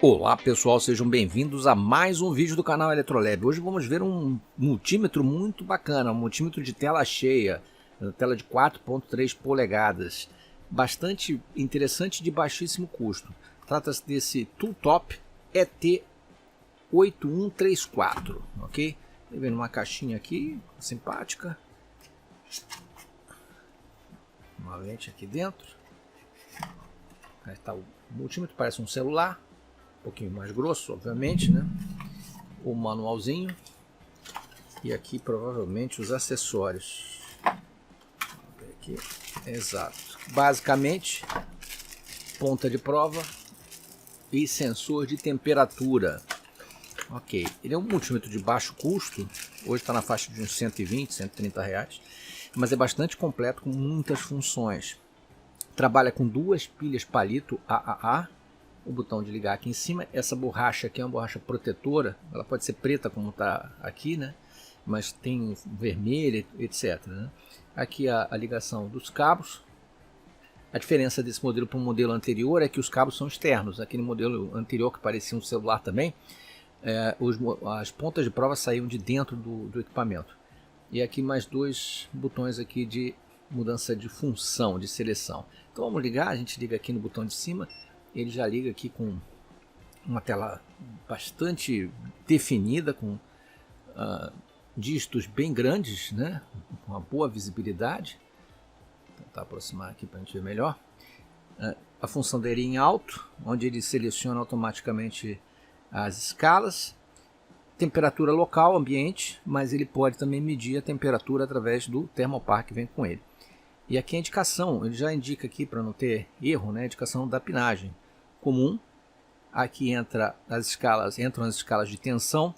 Olá pessoal, sejam bem-vindos a mais um vídeo do canal Eletrolab. Hoje vamos ver um multímetro muito bacana, um multímetro de tela cheia, tela de 4.3 polegadas, bastante interessante, de baixíssimo custo. Trata-se desse Tooltop ET8134, ok? Vem numa caixinha aqui, simpática, uma lente aqui dentro. Aí está o multímetro, parece um celular. Um pouquinho mais grosso, obviamente, né? O manualzinho. E aqui provavelmente os acessórios. Vamos ver aqui. Exato. Basicamente, ponta de prova e sensor de temperatura. Ok. Ele é um multímetro de baixo custo. Hoje está na faixa de uns 120, 130 reais. Mas é bastante completo, com muitas funções. Trabalha com duas pilhas palito AAA. O botão de ligar aqui em cima. Essa borracha aqui é uma borracha protetora. Ela pode ser preta como está aqui, né? Mas tem vermelha, etc, né? Aqui a ligação dos cabos. A diferença desse modelo para o modelo anterior é que os cabos são externos. Aquele modelo anterior, que parecia um celular também, as pontas de prova saíam de dentro do equipamento. E aqui mais dois botões aqui de mudança de função, de seleção. Então vamos ligar. A gente liga aqui no botão de cima. Ele já liga aqui com uma tela bastante definida, com dígitos bem grandes, né? Com uma boa visibilidade. Vou tentar aproximar aqui para a gente ver melhor. A função dele é em alto, onde ele seleciona automaticamente as escalas. Temperatura local, ambiente, mas ele pode também medir a temperatura através do termopar que vem com ele. E aqui a indicação, ele já indica aqui, para não ter erro, né, a indicação da pinagem comum. Aqui entram as escalas de tensão,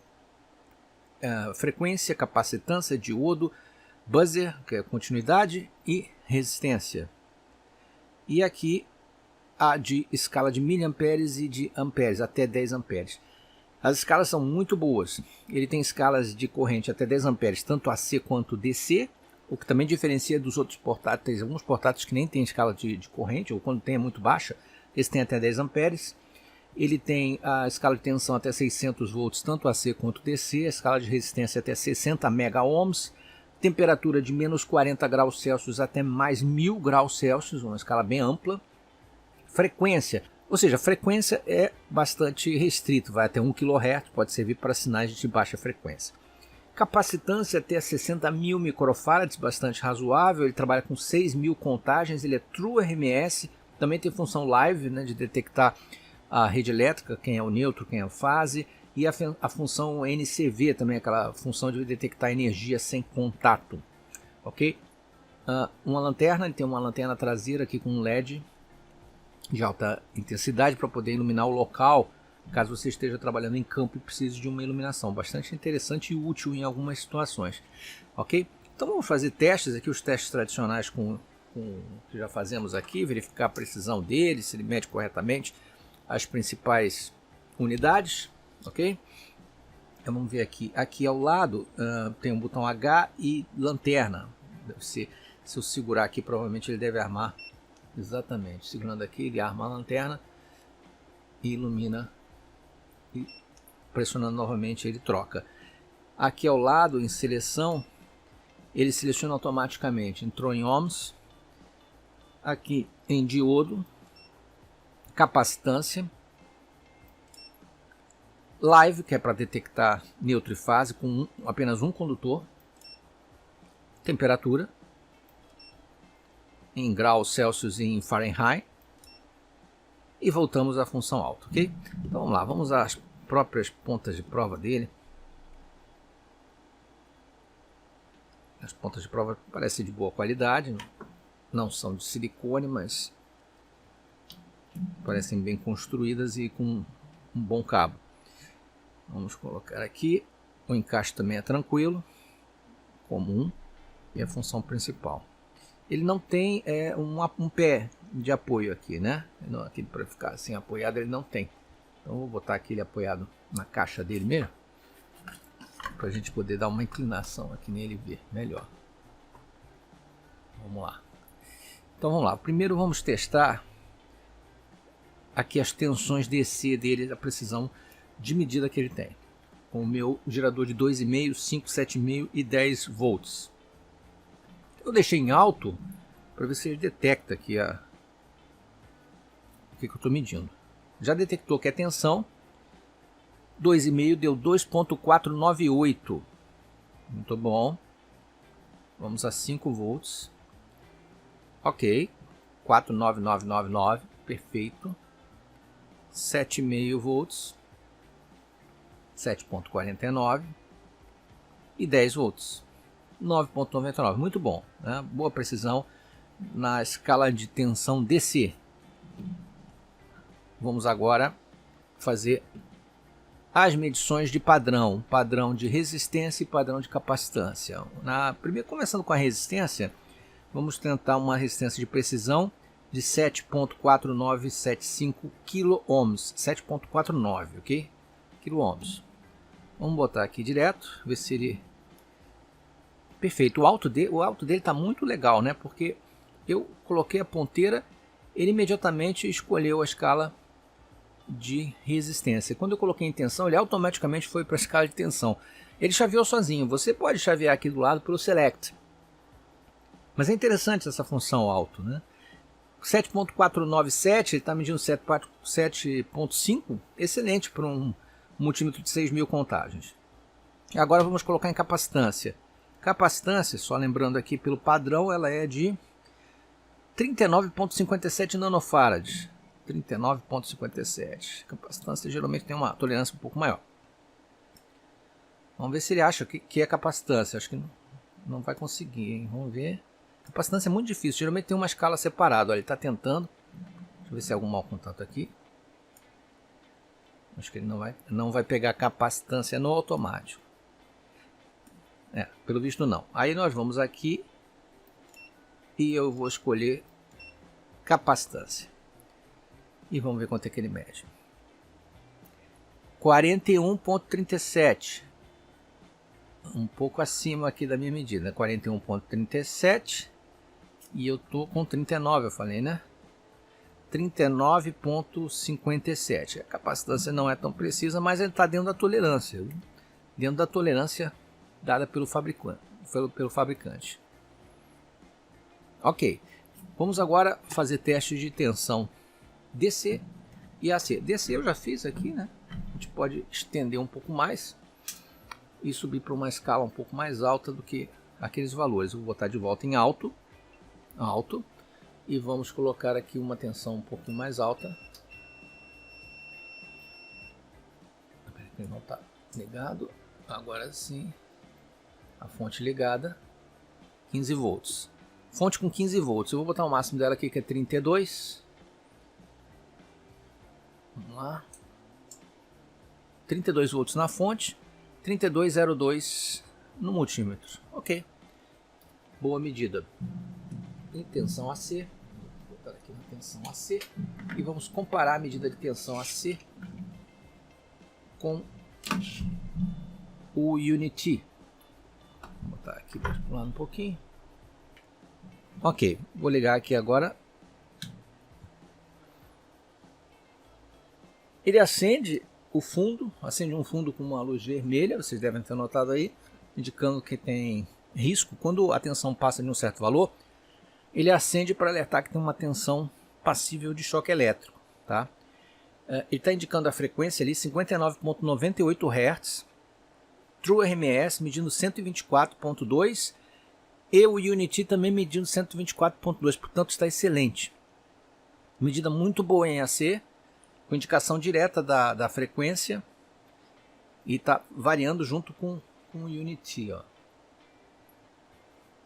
frequência, capacitância, diodo, buzzer, que é continuidade, e resistência. E aqui a de escala de miliamperes e de amperes, até 10 amperes. As escalas são muito boas. Ele tem escalas de corrente até 10 amperes, tanto AC quanto DC. O que também diferencia dos outros portáteis, alguns portáteis que nem tem escala de corrente, ou quando tem é muito baixa, esse tem até 10 amperes. Ele tem a escala de tensão até 600 volts, tanto AC quanto DC, a escala de resistência até 60 mega ohms, temperatura de menos 40 graus Celsius até mais 1000 graus Celsius, uma escala bem ampla. Frequência, ou seja, a frequência é bastante restrito, vai até 1 kHz, pode servir para sinais de baixa frequência. Capacitância até 60.000 microfarads, bastante razoável. Ele trabalha com 6.000 contagens, ele é True RMS, também tem função live, né, de detectar a rede elétrica, quem é o neutro, quem é a fase, e a função NCV também, aquela função de detectar energia sem contato, ok? Uma lanterna, ele tem uma lanterna traseira aqui com um LED de alta intensidade para poder iluminar o local, caso você esteja trabalhando em campo e precise de uma iluminação. Bastante interessante e útil em algumas situações, ok? Então vamos fazer testes aqui, os testes tradicionais que já fazemos aqui, verificar a precisão dele, se ele mede corretamente as principais unidades, ok? Então vamos ver aqui ao lado tem um botão H e lanterna. Se eu segurar aqui, provavelmente ele deve armar, exatamente, segurando aqui ele arma a lanterna e ilumina, e pressionando novamente ele troca. Aqui ao lado em seleção, ele seleciona automaticamente, entrou em ohms, aqui em diodo, capacitância, live, que é para detectar neutro e fase com apenas um condutor, temperatura em graus Celsius e em Fahrenheit, e voltamos à função alta, ok? Então vamos lá, vamos às próprias pontas de prova dele. As pontas de prova parecem de boa qualidade, não são de silicone, mas parecem bem construídas e com um bom cabo. Vamos colocar aqui, o encaixe também é tranquilo, comum, e a função principal. Ele não tem um pé de apoio aqui, né? Aqui para ficar assim apoiado ele não tem. Então vou botar aqui ele apoiado na caixa dele mesmo, para a gente poder dar uma inclinação aqui nele e ver melhor. Vamos lá. Então vamos lá. Primeiro vamos testar aqui as tensões DC dele, a precisão de medida que ele tem. Com o meu gerador de 2,5, 5, 7,5 e 10 volts. Eu deixei em alto para ver se ele detecta aqui o que eu estou medindo. Já detectou que é tensão. 2,5 deu 2.498. Muito bom. Vamos a 5 volts. Ok. 49999. Perfeito. 7,5 volts. 7.49. E 10 volts. 9.99. Muito bom, né? Boa precisão na escala de tensão DC. Vamos agora fazer as medições de padrão, padrão de resistência e padrão de capacitância. Primeiro, começando com a resistência, vamos tentar uma resistência de precisão de 7.4975 kΩ, 7.49, ok? Quiloohms. Vamos botar aqui direto, ver se ele... Perfeito, o alto dele está muito legal, né? Porque eu coloquei a ponteira, ele imediatamente escolheu a escala de resistência. Quando eu coloquei em tensão, ele automaticamente foi para a escala de tensão. Ele chaveou sozinho. Você pode chavear aqui do lado pelo Select. Mas é interessante essa função alto, né? 7.497, ele está medindo 7.5. Excelente para um multímetro de 6.000 contagens. Agora vamos colocar em capacitância. Capacitância, só lembrando aqui pelo padrão, ela é de 39.57 nanofarads. 39.57. Capacitância geralmente tem uma tolerância um pouco maior. Vamos ver se ele acha que é capacitância. Acho que não vai conseguir, hein? Vamos ver. Capacitância é muito difícil. Geralmente tem uma escala separada. Olha, ele está tentando. Deixa eu ver se é algum mau contato aqui. Acho que ele não vai pegar capacitância no automático. Pelo visto não. Aí nós vamos aqui e eu vou escolher capacitância. E vamos ver quanto é que ele mede. 41.37. Um pouco acima aqui da minha medida. 41.37. E eu tô com 39, eu falei, né? 39.57. A capacitância não é tão precisa, mas ele está dentro da tolerância. Dentro da tolerância dada pelo fabricante. Ok. Vamos agora fazer testes de tensão DC e AC. DC eu já fiz aqui, né? A gente pode estender um pouco mais e subir para uma escala um pouco mais alta do que aqueles valores. Eu vou botar de volta em alto, e vamos colocar aqui uma tensão um pouquinho mais alta. Ele não está ligado. Agora sim. A fonte ligada. 15 volts. Fonte com 15 volts. Eu vou botar o máximo dela aqui, que é 32. Vamos lá. 32 volts na fonte. 3202 no multímetro. Ok. Boa medida. Em tensão AC. Vou botar aqui na tensão AC. E vamos comparar a medida de tensão AC com o Unity. Vou botar aqui para lado um pouquinho. Ok, vou ligar aqui agora. Ele acende o fundo, acende um fundo com uma luz vermelha, vocês devem ter notado aí, indicando que tem risco. Quando a tensão passa de um certo valor, ele acende para alertar que tem uma tensão passível de choque elétrico, tá? Ele está indicando a frequência ali, 59.98 Hz, True RMS medindo 124.2 e o Unity também medindo 124.2, portanto está excelente. Medida muito boa em AC, com indicação direta da frequência e está variando junto com o Unity. Ó.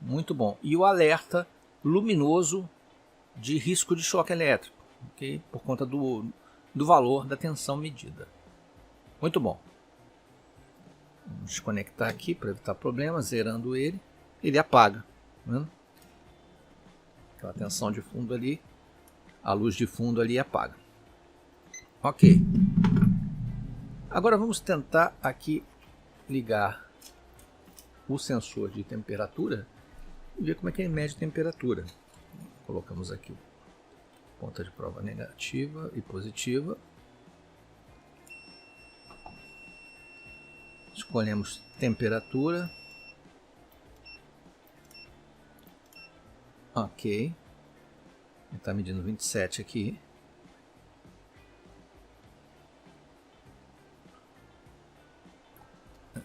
Muito bom. E o alerta luminoso de risco de choque elétrico, okay? Por conta do valor da tensão medida. Muito bom. Vamos desconectar aqui para evitar problemas, zerando ele. Ele apaga. Né? Aquela tensão de fundo ali, a luz de fundo ali apaga. Ok. Agora vamos tentar aqui ligar o sensor de temperatura e ver como é que ele mede a temperatura. Colocamos aqui Ponta de prova negativa e positiva. Escolhemos temperatura. Ok. Ele está medindo 27 aqui.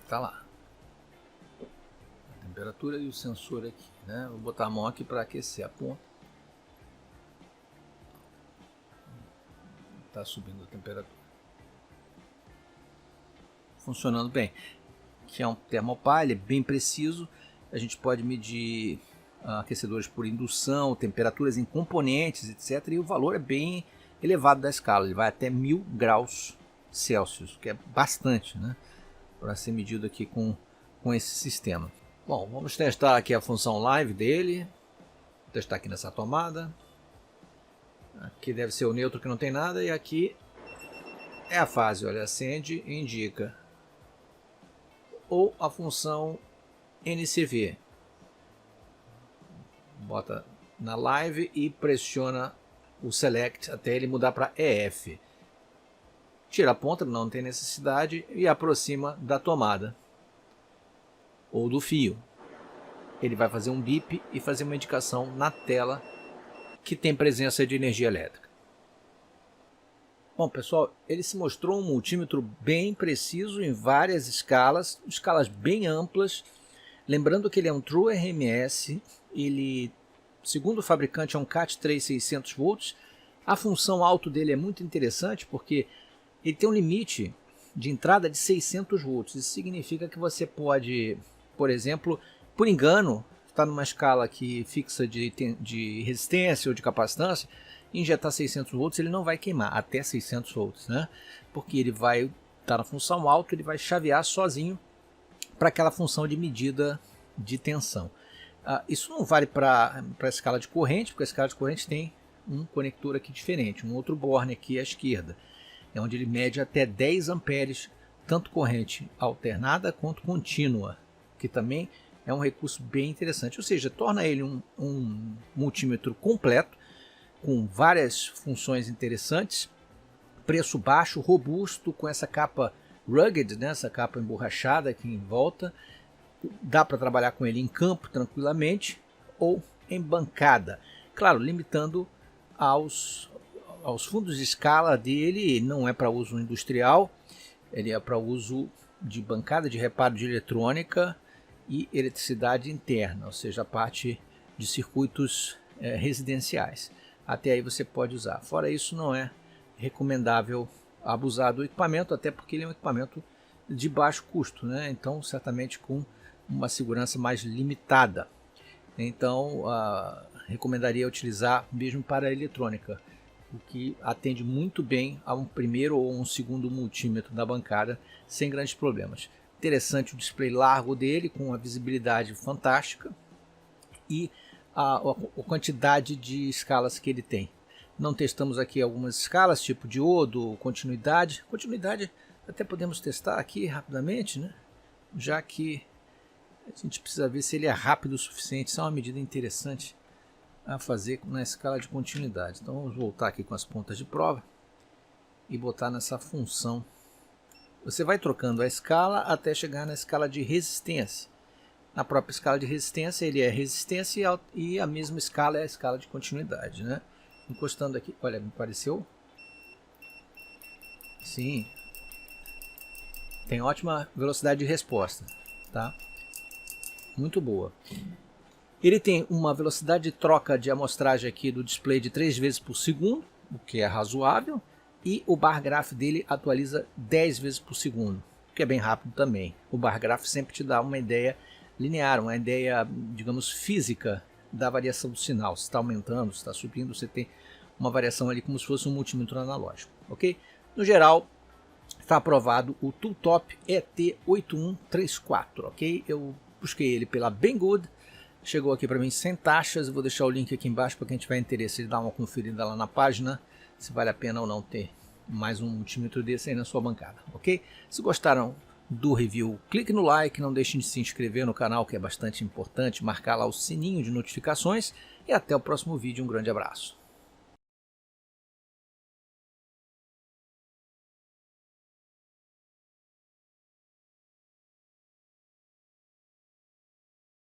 Tá lá. A temperatura e o sensor aqui, né? Vou botar a mão aqui para aquecer a ponta. Tá subindo a temperatura. Funcionando bem. Aqui é um termopar, ele é bem preciso. A gente pode medir aquecedores por indução, temperaturas em componentes, etc. E o valor é bem elevado da escala. Ele vai até 1000 graus Celsius, que é bastante, né? Para ser medido aqui com esse sistema. Bom, vamos testar aqui a função live dele. Vou testar aqui nessa tomada. Aqui deve ser o neutro que não tem nada. E aqui é a fase, olha, acende e indica. Ou a função NCV. Bota na live e pressiona o select até ele mudar para EF. Tira a ponta, não tem necessidade, e aproxima da tomada ou do fio. Ele vai fazer um bip e fazer uma indicação na tela que tem presença de energia elétrica. Bom, pessoal, ele se mostrou um multímetro bem preciso em várias escalas bem amplas. Lembrando que ele é um True RMS, ele, segundo o fabricante, é um CAT3 600 volts. A função alto dele é muito interessante porque ele tem um limite de entrada de 600 volts. Isso significa que você pode, por exemplo, por engano, está numa escala aqui fixa de resistência ou de capacitância, injetar 600 volts, ele não vai queimar até 600 volts, né? Porque ele vai estar na função alta, ele vai chavear sozinho para aquela função de medida de tensão. Isso não vale para a escala de corrente, porque a escala de corrente tem um conector aqui diferente, um outro borne aqui à esquerda, é onde ele mede até 10 amperes, tanto corrente alternada quanto contínua, que também é um recurso bem interessante, ou seja, torna ele um multímetro completo, com várias funções interessantes, preço baixo, robusto, com essa capa rugged, né, essa capa emborrachada aqui em volta. Dá para trabalhar com ele em campo tranquilamente ou em bancada, claro, limitando aos fundos de escala dele. Não é para uso industrial, ele é para uso de bancada de reparo de eletrônica e eletricidade interna, ou seja, a parte de circuitos residenciais. Até aí você pode usar. Fora isso, não é recomendável abusar do equipamento, até porque ele é um equipamento de baixo custo, né? Então certamente com uma segurança mais limitada. Então recomendaria utilizar mesmo para a eletrônica, o que atende muito bem a um primeiro ou um segundo multímetro da bancada sem grandes problemas. Interessante o display largo dele, com uma visibilidade fantástica e a quantidade de escalas que ele tem. Não testamos aqui algumas escalas, tipo diodo, continuidade. Continuidade até podemos testar aqui rapidamente, né? Já que a gente precisa ver se ele é rápido o suficiente. Isso é uma medida interessante a fazer na escala de continuidade. Então vamos voltar aqui com as pontas de prova e botar nessa função. Você vai trocando a escala até chegar na escala de resistência. Na própria escala de resistência ele é resistência e a mesma escala é a escala de continuidade, né? Encostando aqui, olha, me pareceu. Sim. Tem ótima velocidade de resposta, tá? Muito boa. Ele tem uma velocidade de troca de amostragem aqui do display de 3 vezes por segundo, o que é razoável, e o bar graph dele atualiza 10 vezes por segundo, o que é bem rápido também. O bar graph sempre te dá uma ideia linear, uma ideia, digamos, física da variação do sinal. Se está aumentando, se está subindo, você tem uma variação ali como se fosse um multímetro analógico, ok? No geral, está aprovado o Tooltop ET8134, ok? Eu busquei ele pela Banggood, chegou aqui para mim sem taxas. Eu vou deixar o link aqui embaixo para quem tiver interesse de dar uma conferida lá na página, se vale a pena ou não ter mais um multímetro desse aí na sua bancada, ok? Se gostaram do review, clique no like, não deixem de se inscrever no canal, que é bastante importante, marcar lá o sininho de notificações, e até o próximo vídeo. Um grande abraço.